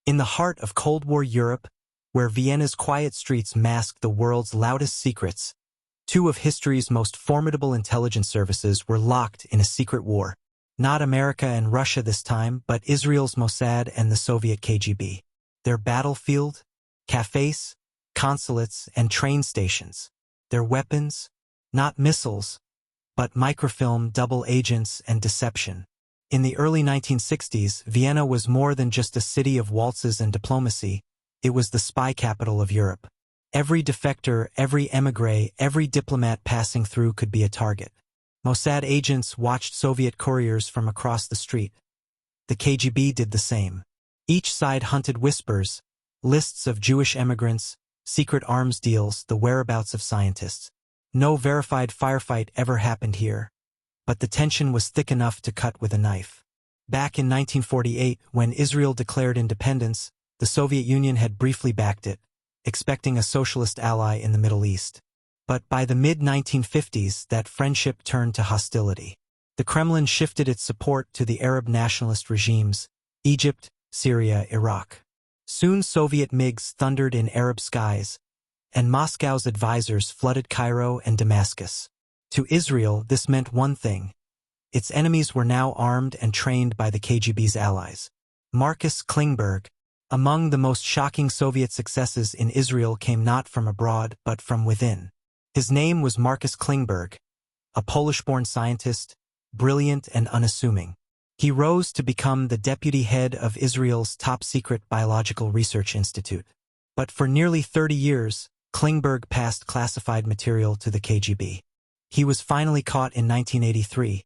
In the heart of Cold War Europe, where Vienna's quiet streets masked the world's loudest secrets, two of history's most formidable intelligence services were locked in a secret war. Not America and Russia this time, but Israel's Mossad and the Soviet KGB. Their battlefield? Cafés, consulates, and train stations. Their weapons? Not missiles, but microfilm, double agents, and deception. In the early 1960s, Vienna was more than just a city of waltzes and diplomacy. It was the spy capital of Europe. Every defector, every émigré, every diplomat passing through could be a target. Mossad agents watched Soviet couriers from across the street. The KGB did the same. Each side hunted whispers, lists of Jewish immigrants, secret arms deals, the whereabouts of scientists. No verified firefight ever happened here, but the tension was thick enough to cut with a knife. Back in 1948, when Israel declared independence, the Soviet Union had briefly backed it, expecting a socialist ally in the Middle East. But by the mid-1950s, that friendship turned to hostility. The Kremlin shifted its support to the Arab nationalist regimes, Egypt, Syria, Iraq. Soon Soviet MiGs thundered in Arab skies, and Moscow's advisors flooded Cairo and Damascus. To Israel, this meant one thing. Its enemies were now armed and trained by the KGB's allies. Marcus Klingberg, among the most shocking Soviet successes in Israel, came not from abroad but from within. His name was Marcus Klingberg, a Polish-born scientist, brilliant and unassuming. He rose to become the deputy head of Israel's top-secret biological research institute. But for nearly 30 years, Klingberg passed classified material to the KGB. He was finally caught in 1983,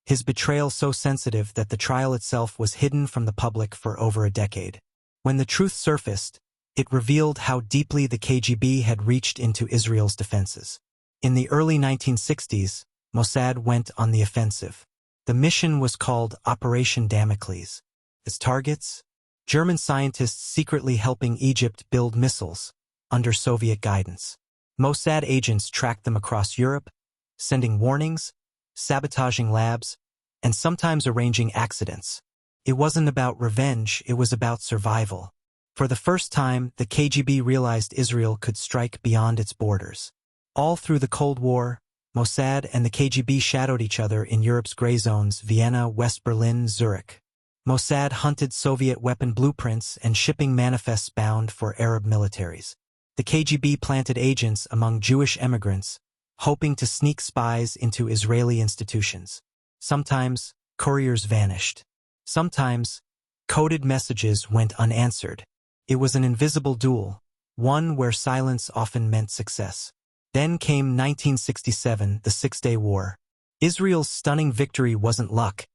his betrayal so sensitive that the trial itself was hidden from the public for over a decade. When the truth surfaced, it revealed how deeply the KGB had reached into Israel's defenses. In the early 1960s, Mossad went on the offensive. The mission was called Operation Damocles. Its targets? German scientists secretly helping Egypt build missiles, under Soviet guidance. Mossad agents tracked them across Europe, sending warnings, sabotaging labs, and sometimes arranging accidents. It wasn't about revenge, it was about survival. For the first time, the KGB realized Israel could strike beyond its borders. All through the Cold War, Mossad and the KGB shadowed each other in Europe's gray zones: Vienna, West Berlin, Zurich. Mossad hunted Soviet weapon blueprints and shipping manifests bound for Arab militaries. The KGB planted agents among Jewish immigrants, hoping to sneak spies into Israeli institutions. Sometimes, couriers vanished. Sometimes, coded messages went unanswered. It was an invisible duel, one where silence often meant success. Then came 1967, the Six-Day War. Israel's stunning victory wasn't luck.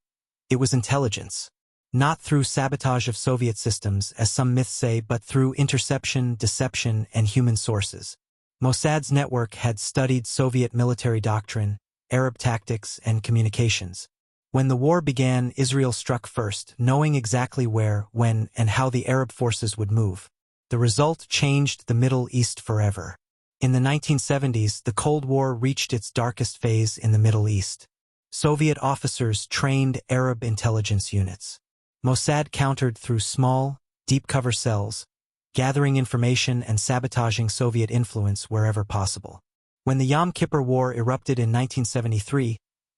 It was intelligence. Not through sabotage of Soviet systems, as some myths say, but through interception, deception, and human sources. Mossad's network had studied Soviet military doctrine, Arab tactics, and communications. When the war began, Israel struck first, knowing exactly where, when, and how the Arab forces would move. The result changed the Middle East forever. In the 1970s, the Cold War reached its darkest phase in the Middle East. Soviet officers trained Arab intelligence units. Mossad countered through small, deep-cover cells, gathering information and sabotaging Soviet influence wherever possible. When the Yom Kippur War erupted in 1973,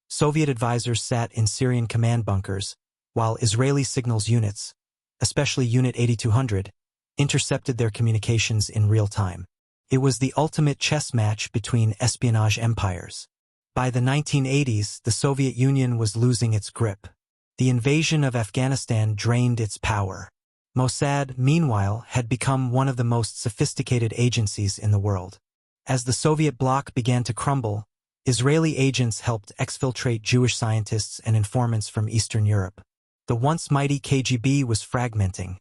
Soviet advisors sat in Syrian command bunkers, while Israeli signals units, especially Unit 8200, intercepted their communications in real time. It was the ultimate chess match between espionage empires. By the 1980s, the Soviet Union was losing its grip. The invasion of Afghanistan drained its power. Mossad, meanwhile, had become one of the most sophisticated agencies in the world. As the Soviet bloc began to crumble, Israeli agents helped exfiltrate Jewish scientists and informants from Eastern Europe. The once mighty KGB was fragmenting,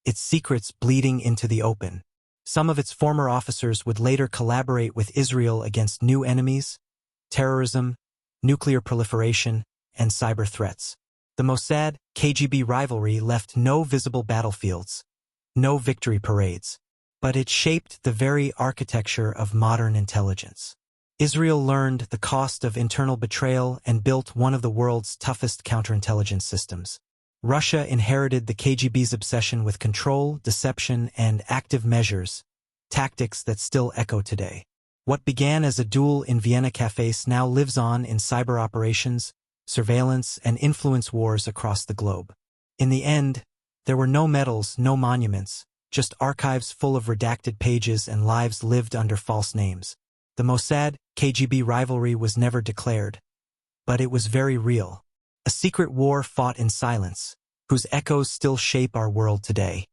its secrets bleeding into the open. Some of its former officers would later collaborate with Israel against new enemies: terrorism, nuclear proliferation, and cyber threats. The Mossad-KGB rivalry left no visible battlefields, no victory parades, but it shaped the very architecture of modern intelligence. Israel learned the cost of internal betrayal and built one of the world's toughest counterintelligence systems. Russia inherited the KGB's obsession with control, deception, and active measures, tactics that still echo today. What began as a duel in Vienna cafés now lives on in cyber operations, surveillance, and influence wars across the globe. In the end, there were no medals, no monuments, just archives full of redacted pages and lives lived under false names. The Mossad KGB rivalry was never declared, but it was very real. A secret war fought in silence, whose echoes still shape our world today.